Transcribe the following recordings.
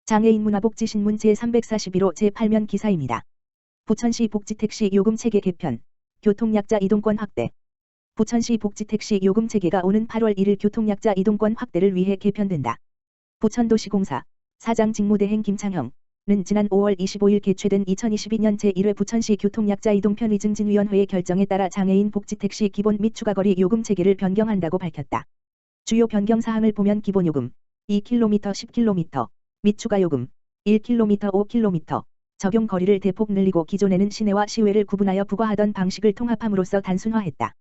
장애인 문화복지신문 제341호 제8면 기사입니다. 부천시 복지택시 요금체계 개편, 교통약자 이동권 확대. 부천시 복지택시 요금체계가 오는 8월 1일 교통약자 이동권 확대를 위해 개편된다. 부천도시공사 사장 직무대행 김창형은 지난 5월 25일 개최된 2022년 제1회 부천시 교통약자 이동 편의 증진위원회의 결정에 따라 장애인 복지택시 기본 및 추가거리 요금체계를 변경한다고 밝혔다. 주요 변경사항을 보면 기본요금 2km 10km 및 추가요금 1km 5km 적용 거리를 대폭 늘리고 기존에는 시내와 시외를 구분하여 부과하던 방식을 통합함으로써 단순화했다.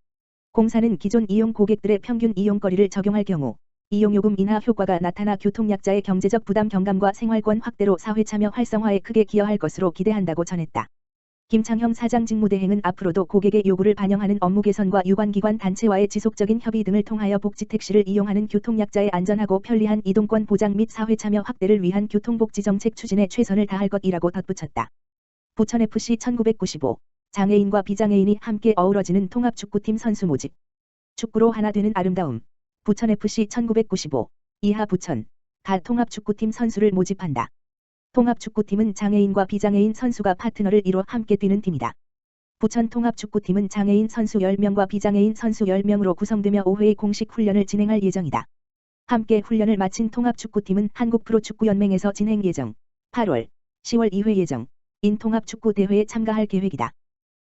공사는 기존 이용 고객들의 평균 이용거리를 적용할 경우 이용요금 인하 효과가 나타나 교통약자의 경제적 부담 경감과 생활권 확대로 사회참여 활성화에 크게 기여할 것으로 기대한다고 전했다. 김창형 사장 직무대행은 앞으로도 고객의 요구를 반영하는 업무 개선과 유관기관 단체와의 지속적인 협의 등을 통하여 복지택시를 이용하는 교통약자의 안전하고 편리한 이동권 보장 및 사회참여 확대를 위한 교통복지정책 추진에 최선을 다할 것이라고 덧붙였다. 부천FC 1995 장애인과 비장애인이 함께 어우러지는 통합축구팀 선수 모집. 축구로 하나 되는 아름다움. 부천FC 1995 이하 부천 가 통합축구팀 선수를 모집한다. 통합축구팀은 장애인과 비장애인 선수가 파트너를 이뤄 함께 뛰는 팀이다. 부천 통합축구팀은 장애인 선수 10명과 비장애인 선수 10명으로 구성되며 5회의 공식 훈련을 진행할 예정이다. 함께 훈련을 마친 통합축구팀은 한국프로축구연맹에서 진행 예정 8월, 10월 2회 예정 인 통합축구대회에 참가할 계획이다.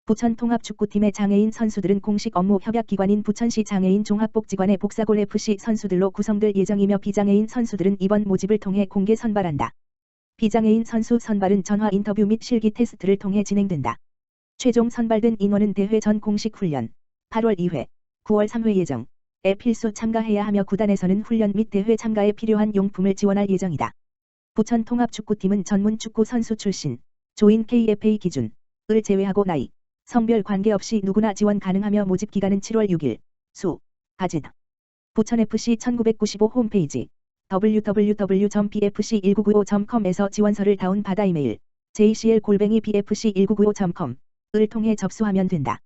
부천 통합축구팀의 장애인 선수들은 공식 업무 협약기관인 부천시 장애인 종합복지관의 복사골FC 선수들로 구성될 예정이며 비장애인 선수들은 이번 모집을 통해 공개 선발한다. 비장애인 선수 선발은 전화 인터뷰 및 실기 테스트를 통해 진행된다. 최종 선발된 인원은 대회 전 공식 훈련 8월 2회, 9월 3회 예정에 필수 참가해야 하며 구단에서는 훈련 및 대회 참가에 필요한 용품을 지원할 예정이다. 부천 통합축구팀은 전문 축구 선수 출신, 조인 KFA 기준을 제외하고 나이, 성별 관계없이 누구나 지원 가능하며 모집 기간은 7월 6일, 수, 가진. 부천FC 1995 홈페이지 www.bfc1995.com에서 지원서를 다운받아 이메일 jcl@bfc1995.com을 통해 접수하면 된다.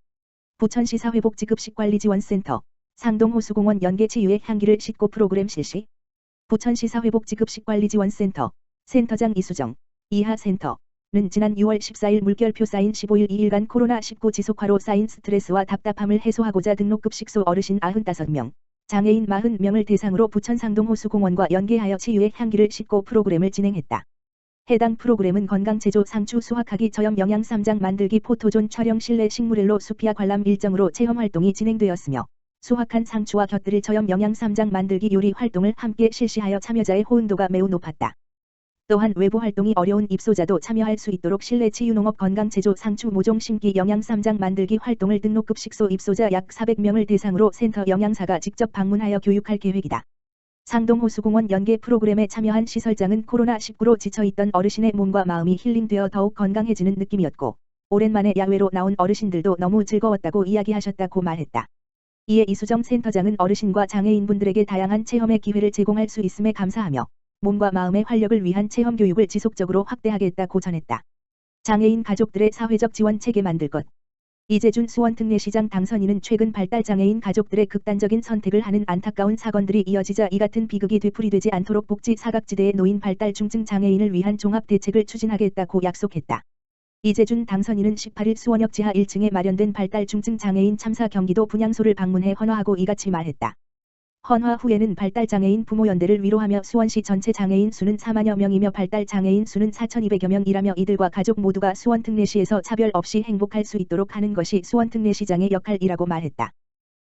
부천시 사회복지급식관리지원센터 상동호수공원 연계치유의 향기를 싣고 프로그램 실시. 부천시 사회복지급식관리지원센터 센터장 이수정 이하 센터는 지난 6월 14일 물결표 쌓인 15일 2일간 코로나19 지속화로 쌓인 스트레스와 답답함을 해소하고자 등록급식소 어르신 95명 장애인 40명을 대상으로 부천 상동호수공원과 연계하여 치유의 향기를 싣고 프로그램을 진행했다. 해당 프로그램은 건강체조 상추 수확하기 저염 영양 쌈장 만들기 포토존 촬영 실내 식물일로 숲이야 관람 일정으로 체험활동이 진행되었으며 수확한 상추와 곁들일 저염 영양 쌈장 만들기 요리 활동을 함께 실시하여 참여자의 호응도가 매우 높았다. 또한 외부 활동이 어려운 입소자도 참여할 수 있도록 실내 치유농업 건강체조 상추 모종 심기 영양 쌈장 만들기 활동을 등록급식소 입소자 약 400명을 대상으로 센터 영양사가 직접 방문하여 교육할 계획이다. 상동호수공원 연계 프로그램에 참여한 시설장은 코로나19로 지쳐있던 어르신의 몸과 마음이 힐링되어 더욱 건강해지는 느낌이었고 오랜만에 야외로 나온 어르신들도 너무 즐거웠다고 이야기하셨다고 말했다. 이에 이수정 센터장은 어르신과 장애인분들에게 다양한 체험의 기회를 제공할 수 있음에 감사하며 몸과 마음의 활력을 위한 체험 교육을 지속적으로 확대하겠다고 전했다. 장애인 가족들의 사회적 지원 체계 만들 것. 이재준 수원특례시장 당선인은 최근 발달장애인 가족들의 극단적인 선택을 하는 안타까운 사건들이 이어지자 이 같은 비극이 되풀이되지 않도록 복지 사각지대에 놓인 발달 중증 장애인을 위한 종합 대책을 추진하겠다고 약속했다. 이재준 당선인은 18일 수원역 지하 1층에 마련된 발달 중증 장애인 참사 경기도 분향소를 방문해 헌화하고 이같이 말했다. 헌화 후에는 발달장애인 부모연대를 위로하며 수원시 전체 장애인 수는 4만여 명이며 발달장애인 수는 4,200여 명이라며 이들과 가족 모두가 수원특례시에서 차별 없이 행복할 수 있도록 하는 것이 수원특례시장의 역할이라고 말했다.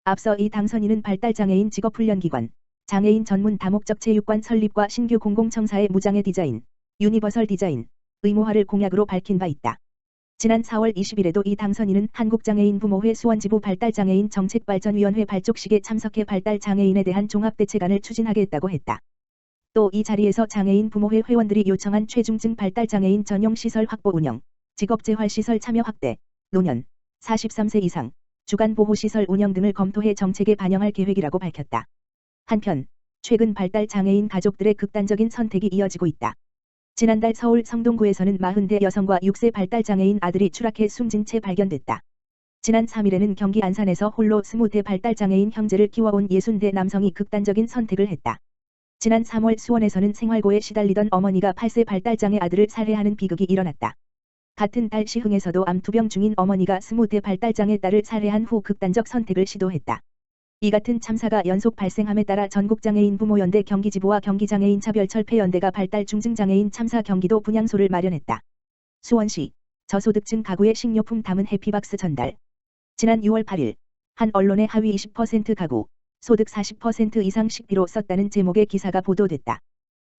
앞서 이 당선인은 발달장애인 직업훈련기관, 장애인 전문 다목적 체육관 설립과 신규 공공청사의 무장애 디자인, 유니버설 디자인, 의무화를 공약으로 밝힌 바 있다. 지난 4월 20일에도 이 당선인은 한국장애인 부모회 수원지부 발달장애인 정책발전위원회 발족식에 참석해 발달장애인에 대한 종합대책안을 추진하겠다고 했다. 또 이 자리에서 장애인 부모회 회원들이 요청한 최중증 발달장애인 전용시설 확보 운영, 직업재활시설 참여 확대, 노년, 43세 이상, 주간보호시설 운영 등을 검토해 정책에 반영할 계획이라고 밝혔다. 한편, 최근 발달장애인 가족들의 극단적인 선택이 이어지고 있다. 지난달 서울 성동구에서는 40대 여성과 6세 발달장애인 아들이 추락해 숨진 채 발견됐다. 지난 3일에는 경기 안산에서 홀로 20대 발달장애인 형제를 키워온 60대 남성이 극단적인 선택을 했다. 지난 3월 수원에서는 생활고에 시달리던 어머니가 8세 발달장애 아들을 살해하는 비극이 일어났다. 같은 달 시흥에서도 암투병 중인 어머니가 20대 발달장애 딸을 살해한 후 극단적 선택을 시도했다. 이 같은 참사가 연속 발생함에 따라 전국장애인 부모연대 경기지부와 경기장애인 차별철폐연대가 발달 중증장애인 참사 경기도 분향소를 마련했다. 수원시 저소득층 가구의 식료품 담은 해피박스 전달. 지난 6월 8일 한 언론의 하위 20% 가구, 소득 40% 이상 식비로 썼다는 제목의 기사가 보도됐다.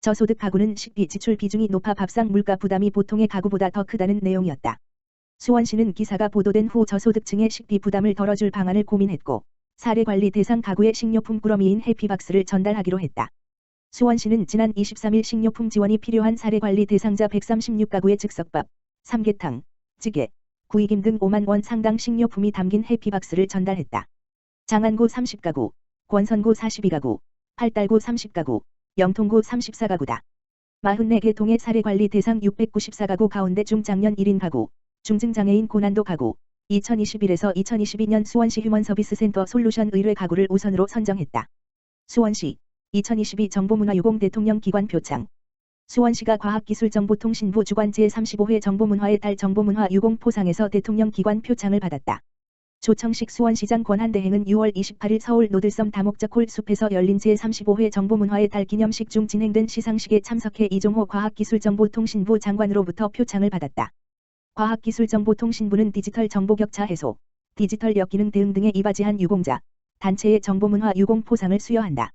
저소득 가구는 식비 지출 비중이 높아 밥상 물가 부담이 보통의 가구보다 더 크다는 내용이었다. 수원시는 기사가 보도된 후 저소득층의 식비 부담을 덜어줄 방안을 고민했고 사례관리 대상 가구의 식료품 꾸러미인 해피박스를 전달하기로 했다. 수원시는 지난 23일 식료품 지원이 필요한 사례관리 대상자 136가구의 즉석밥, 삼계탕, 찌개, 구이김 등 5만 원 상당 식료품이 담긴 해피박스를 전달했다. 장안구 30가구, 권선구 42가구, 팔달구 30가구, 영통구 34가구다. 44개 동의 사례관리 대상 694가구 가운데 중장년 1인 가구, 중증장애인 고난도 가구, 2021에서 2022년 수원시 휴먼서비스센터 솔루션 의뢰 가구를 우선으로 선정했다. 수원시 2022 정보문화유공 대통령 기관 표창. 수원시가 과학기술정보통신부 주관 제35회 정보문화의 달 정보문화유공 포상에서 대통령 기관 표창을 받았다. 조청식 수원시장 권한대행은 6월 28일 서울 노들섬 다목적 홀숲에서 열린 제35회 정보문화의 달 기념식 중 진행된 시상식에 참석해 이종호 과학기술정보통신부 장관으로부터 표창을 받았다. 과학기술정보통신부는 디지털 정보격차 해소, 디지털 역기능 대응 등에 이바지한 유공자, 단체의 정보문화 유공 포상을 수여한다.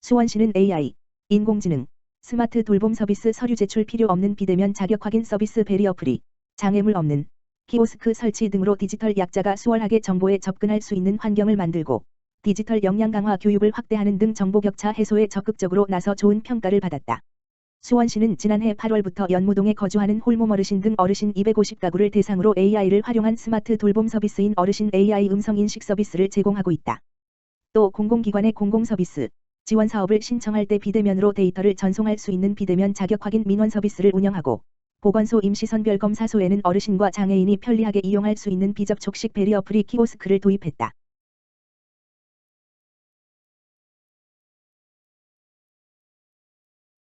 수원시는 AI, 인공지능, 스마트 돌봄 서비스 서류 제출 필요 없는 비대면 자격 확인 서비스 베리어 프리, 장애물 없는 키오스크 설치 등으로 디지털 약자가 수월하게 정보에 접근할 수 있는 환경을 만들고 디지털 역량 강화 교육을 확대하는 등 정보격차 해소에 적극적으로 나서 좋은 평가를 받았다. 수원시는 지난해 8월부터 연무동에 거주하는 홀몸 어르신 등 어르신 250가구를 대상으로 AI를 활용한 스마트 돌봄 서비스인 어르신 AI 음성 인식 서비스를 제공하고 있다. 또 공공기관의 공공서비스, 지원 사업을 신청할 때 비대면으로 데이터를 전송할 수 있는 비대면 자격 확인 민원 서비스를 운영하고 보건소 임시선별검사소에는 어르신과 장애인이 편리하게 이용할 수 있는 비접촉식 베리어 프리 키오스크를 도입했다.